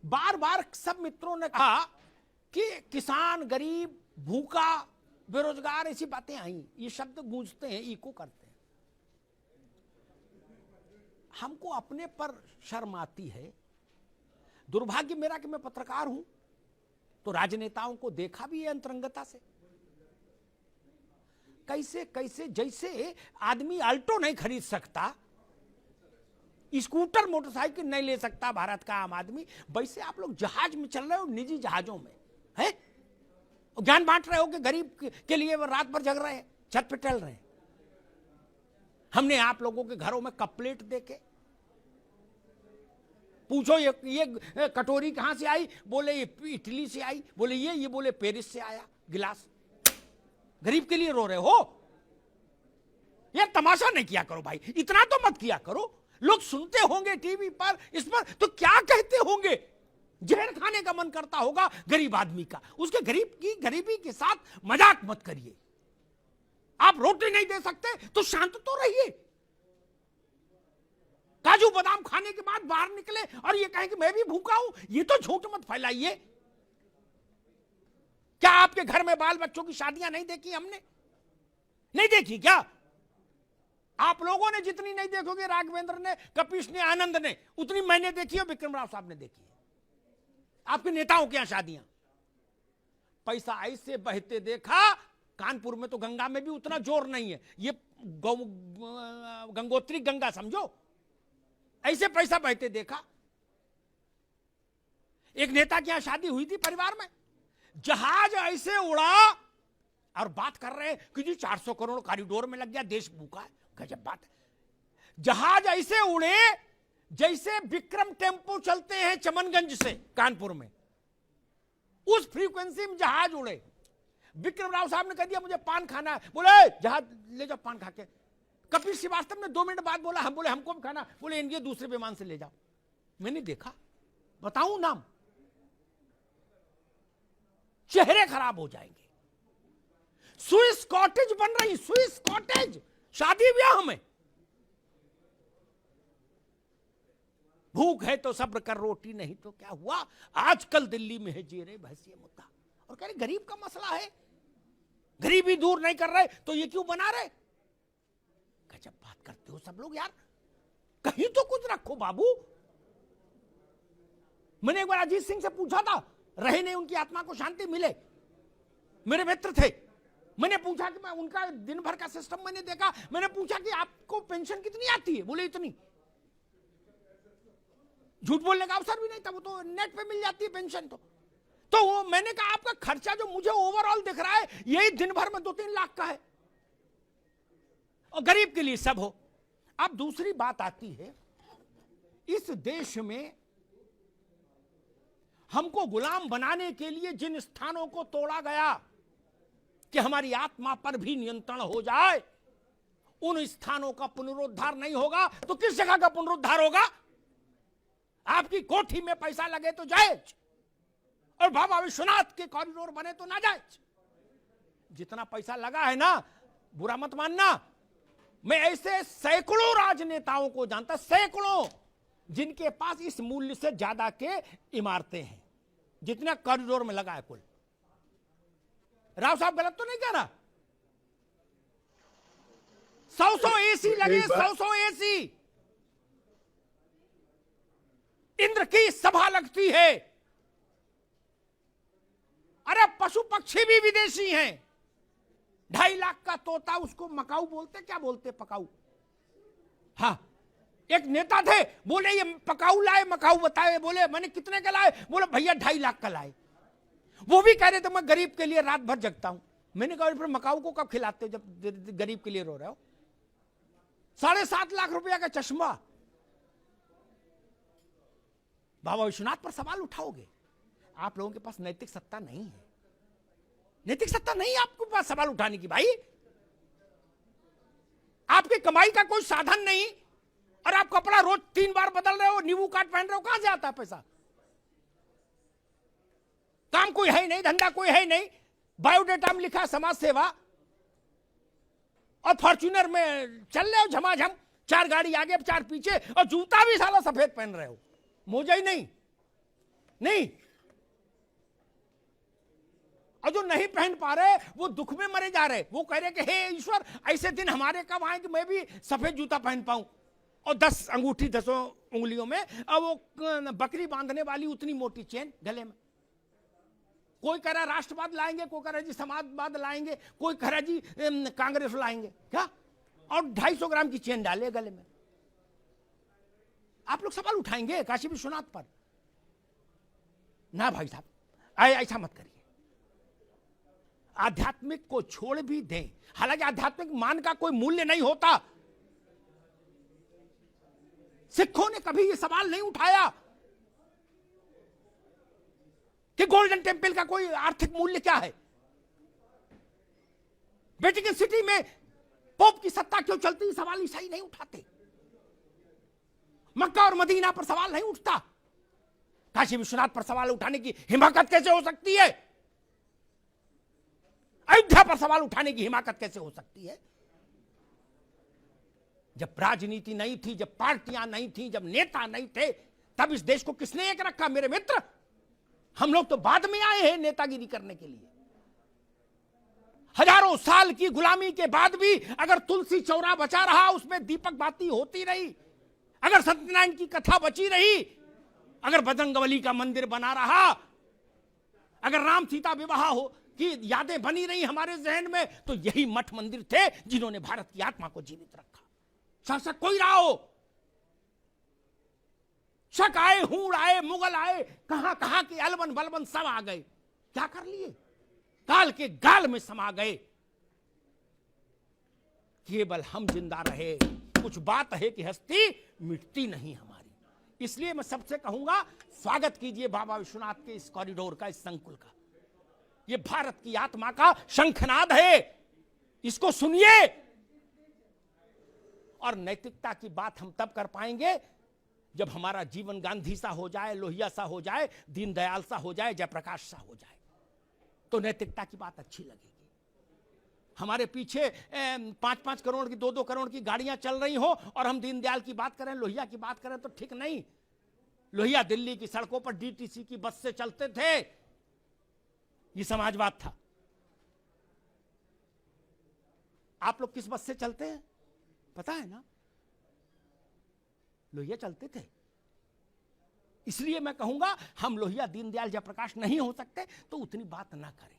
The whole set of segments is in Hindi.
बार बार सब मित्रों ने कहा कि किसान, गरीब, भूखा, बेरोजगार, ऐसी बातें आई, ये शब्द गूंजते हैं, इको करते हैं। हमको अपने पर शर्म आती है। दुर्भाग्य मेरा कि मैं पत्रकार हूं, तो राजनेताओं को देखा भी है अंतरंगता से, कैसे कैसे जैसे आदमी अल्टो नहीं खरीद सकता, स्कूटर, मोटरसाइकिल नहीं ले सकता भारत का आम आदमी, वैसे आप लोग जहाज में चल रहे हो, निजी जहाजों में है, ज्ञान बांट रहे हो कि गरीब के लिए वो रात भर जग रहे हैं, छत पे टहल रहे हैं। हमने आप लोगों के घरों में कप प्लेट देके पूछो ये कटोरी कहां से आई, बोले ये इटली से आई, बोले ये बोले पेरिस से आया गिलास। गरीब के लिए रो रहे हो? ये तमाशा नहीं किया करो भाई, इतना तो मत किया करो। लोग सुनते होंगे टीवी पर, इस पर, तो क्या कहते होंगे? जहर खाने का मन करता होगा गरीब आदमी का। उसके गरीबी के साथ मजाक मत करिए। आप रोटी नहीं दे सकते तो शांत तो रहिए। काजू बादाम खाने के बाद बाहर निकले और ये कहें कि मैं भी भूखा हूं, ये तो झूठ मत फैलाइए। क्या आपके घर में बाल बच्चों की शादियां नहीं देखी हमने? नहीं देखी क्या? आप लोगों ने जितनी नहीं देखोगे, राघवेंद्र ने, कपिश ने, आनंद ने, उतनी मैंने देखी और विक्रम राव साहब ने देखी है। आपके नेताओं के यहां शादियां पैसा ऐसे बहते देखा। कानपुर में तो गंगा में भी उतना जोर नहीं है, ये गंगोत्री गंगा समझो, ऐसे पैसा बहते देखा। एक नेता के यहां शादी हुई थी परिवार में, जहाज ऐसे उड़ा और बात कर रहे हैं कि जी 400 करोड़ कॉरिडोर में लग गया, देश भूखा है। गजब बात है। जहाज ऐसे उड़े जैसे विक्रम टेम्पो चलते हैं चमनगंज से कानपुर में, उस फ्रीक्वेंसी में जहाज उड़े। विक्रम राव साहब ने कह दिया मुझे पान खाना है, बोले जहाज ले जाओ पान खा के। कपिल श्रीवास्तव ने 2 मिनट बाद बोला, हम बोले हमको भी खाना, बोले इनके दूसरे विमान से ले जाओ। मैंने देखा, बताऊं नाम, चेहरे खराब हो जाएंगे। स्विस कॉटेज बन रही, स्विस कॉटेज शादी ब्याह में। भूख है तो सब्र कर, रोटी नहीं तो क्या हुआ। आजकल दिल्ली में है जेरे बहस ये मुद्दा, और कह रहे गरीब का मसला है, गरीबी दूर नहीं कर रहे तो ये क्यों बना रहे। गजब बात करते हो सब लोग यार, कहीं तो कुछ रखो बाबू। मैंने एक बार अजीत सिंह से पूछा था, रहे नहीं, उनकी आत्मा को शांति मिले, मेरे मित्र थे। मैंने पूछा कि मैं उनका दिन भर का सिस्टम मैंने देखा, मैंने पूछा कि आपको पेंशन कितनी आती है, बोले इतनी। झूठ बोलने का अवसर भी नहीं था, वो तो नेट पे मिल जाती है पेंशन। तो वो मैंने कहा आपका खर्चा जो मुझे ओवरऑल दिख रहा है यही दिन भर में 2-3 लाख का है, और गरीब के लिए सब हो। अब दूसरी बात आती है, इस देश में हमको गुलाम बनाने के लिए जिन स्थानों को तोड़ा गया कि हमारी आत्मा पर भी नियंत्रण हो जाए, उन स्थानों का पुनरुद्धार नहीं होगा तो किस जगह का पुनरुद्धार होगा? आपकी कोठी में पैसा लगे तो जायज, और बाबा विश्वनाथ के कॉरिडोर बने तो ना जायज। जितना पैसा लगा है ना, बुरा मत मानना, मैं ऐसे सैकड़ों राजनेताओं को जानता, सैकड़ों, जिनके पास इस मूल्य से ज्यादा के इमारतें हैं जितना कॉरिडोर में लगा है कुल। राव साहब गलत तो नहीं कह रहा? 100 एसी लगे, 100 एसी। इंद्र की सभा लगती है। अरे पशु पक्षी भी विदेशी हैं। 2.5 लाख का तोता, उसको मकाऊ बोलते, क्या बोलते पकाऊ? हाँ, एक नेता थे, बोले ये पकाऊ लाए, मकाऊ बताए, बोले मैंने कितने का लाए, बोले भैया 2.5 लाख का लाए। वो भी कह रहे थे मैं गरीब के लिए रात भर जगता हूं। मैंने कहा फिर मकाऊ को कब खिलाते जब गरीब के लिए रो रहे हो? 7.5 लाख रुपया का चश्मा। बाबा विश्वनाथ पर सवाल उठाओगे? आप लोगों के पास नैतिक सत्ता नहीं है, नैतिक सत्ता नहीं आपके पास सवाल उठाने की। भाई आपकी कमाई का कोई साधन नहीं, और आप कपड़ा रोज 3 बार बदल रहे हो, नींबू काट पहन रहे हो, कहां से आता है पैसा? काम कोई है नहीं, धंधा कोई है नहीं, बायोडेटा में लिखा समाज सेवा, और फॉर्च्यूनर में चल रहे हो झमाझम, 4 गाड़ी आगे 4 पीछे, और जूता भी साला सफेद पहन रहे हो, मोजा ही नहीं। नहीं। और जो नहीं पहन पा रहे वो दुख में मरे जा रहे, वो कह रहे कि हे ईश्वर ऐसे दिन हमारे कब आए कि मैं भी सफेद जूता पहन पाऊं और 10 अंगूठी 10 उंगलियों में, और वो बकरी बांधने वाली उतनी मोटी चेन गले में। कोई कह रहा राष्ट्रवाद लाएंगे, कोई कह रहा जी समाजवाद लाएंगे, कोई कह रहा जी कांग्रेस लाएंगे क्या, और 250 ग्राम की चेन डाले गले में। आप लोग सवाल उठाएंगे काशी विश्वनाथ पर? ना भाई साहब, ऐसा मत करिए। आध्यात्मिक को छोड़ भी दें, हालांकि आध्यात्मिक मान का कोई मूल्य नहीं होता। सिखों ने कभी यह सवाल नहीं उठाया कि गोल्डन टेम्पल का कोई आर्थिक मूल्य क्या है, वेटिकन सिटी में पोप की सत्ता क्यों चलती, सवाल ईसाई नहीं उठाते। मक्का और मदीना पर सवाल नहीं उठता, काशी विश्वनाथ पर सवाल उठाने की हिमाकत कैसे हो सकती है? अयोध्या पर सवाल उठाने की हिमाकत कैसे हो सकती है? जब राजनीति नहीं थी, जब पार्टियां नहीं थी, जब नेता नहीं थे, तब इस देश को किसने एक रखा मेरे मित्र? हम लोग तो बाद में आए हैं नेतागिरी करने के लिए। हजारों साल की गुलामी के बाद भी अगर तुलसी चौरा बचा रहा, उसमें दीपक बाती होती रही, अगर सत्यनारायण की कथा बची रही, अगर बजरंगबली का मंदिर बना रहा, अगर राम सीता विवाह हो की यादें बनी रही हमारे जहन में, तो यही मठ मंदिर थे जिन्होंने भारत की आत्मा को जीवित रखा। शासक कोई रहा हो, शक आए, हूड़ आए, मुगल आए, कहां कहां के अलबन बलबन सब आ गए, क्या कर लिए? काल के गाल में समा गए। केवल हम जिंदा रहे। कुछ बात है कि हस्ती मिटती नहीं हमारी। इसलिए मैं सबसे कहूंगा, स्वागत कीजिए बाबा विश्वनाथ के इस कॉरिडोर का, इस संकुल का। यह भारत की आत्मा का शंखनाद है, इसको सुनिए। और नैतिकता की बात हम तब कर पाएंगे जब हमारा जीवन गांधी सा हो जाए, लोहिया सा हो जाए, दीनदयाल सा हो जाए, जयप्रकाश सा हो जाए, तो नैतिकता की बात अच्छी लगेगी। हमारे पीछे 5-5 करोड़ की 2-2 करोड़ की गाड़ियां चल रही हो और हम दीनदयाल की बात करें, लोहिया की बात करें, तो ठीक नहीं। लोहिया दिल्ली की सड़कों पर डीटीसी की बस से चलते थे, ये समाजवाद था। आप लोग किस बस से चलते हैं पता है ना? लोहिया चलते थे। इसलिए मैं कहूंगा, हम लोहिया दीनदयाल जयप्रकाश नहीं हो सकते तो उतनी बात ना करें।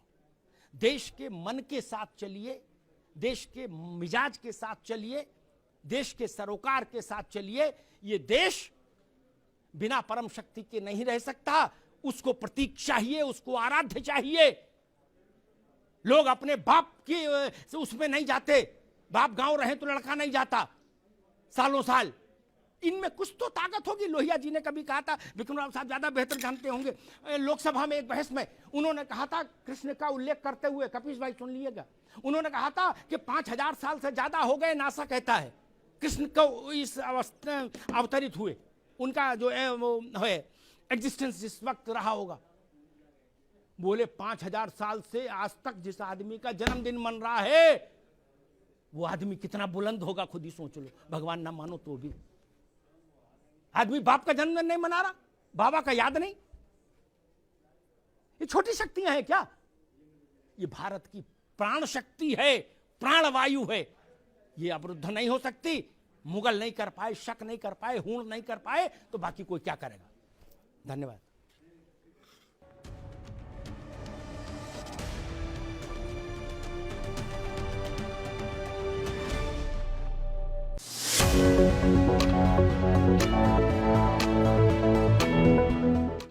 देश के मन के साथ चलिए, देश के मिजाज के साथ चलिए, देश के सरोकार के साथ चलिए। ये देश बिना परम शक्ति के नहीं रह सकता। उसको प्रतीक चाहिए, उसको आराध्य चाहिए। लोग अपने बाप की उसमें नहीं जाते, बाप गांव रहे तो लड़का नहीं जाता सालों साल। इनमें कुछ तो ताकत होगी। लोहिया जी ने कभी कहा था, विक्रम राव साहब ज्यादा बेहतर जानते होंगे, लोकसभा में एक बहस में उन्होंने कहा था, कृष्ण का उल्लेख करते हुए, कपीश भाई सुन लीजिएगा, उन्होंने कहा था कि 5000 साल से ज्यादा हो गए, नासा कहता है, कृष्ण को इस अवस्था अवतरित हुए, उनका जो है एग्जिस्टेंस जिस वक्त रहा होगा। बोले 5000 साल से आज तक जिस आदमी का जन्मदिन मन रहा है, वो आदमी कितना बुलंद होगा खुद ही सोच लो। भगवान ना मानो तो भी आदमी बाप का जन्मदिन नहीं मना रहा, बाबा का याद नहीं। ये छोटी शक्तियां हैं क्या? ये भारत की प्राण शक्ति है, प्राणवायु है। ये अवरुद्ध नहीं हो सकती। मुगल नहीं कर पाए, शक नहीं कर पाए, हूण नहीं कर पाए, तो बाकी कोई क्या करेगा? धन्यवाद।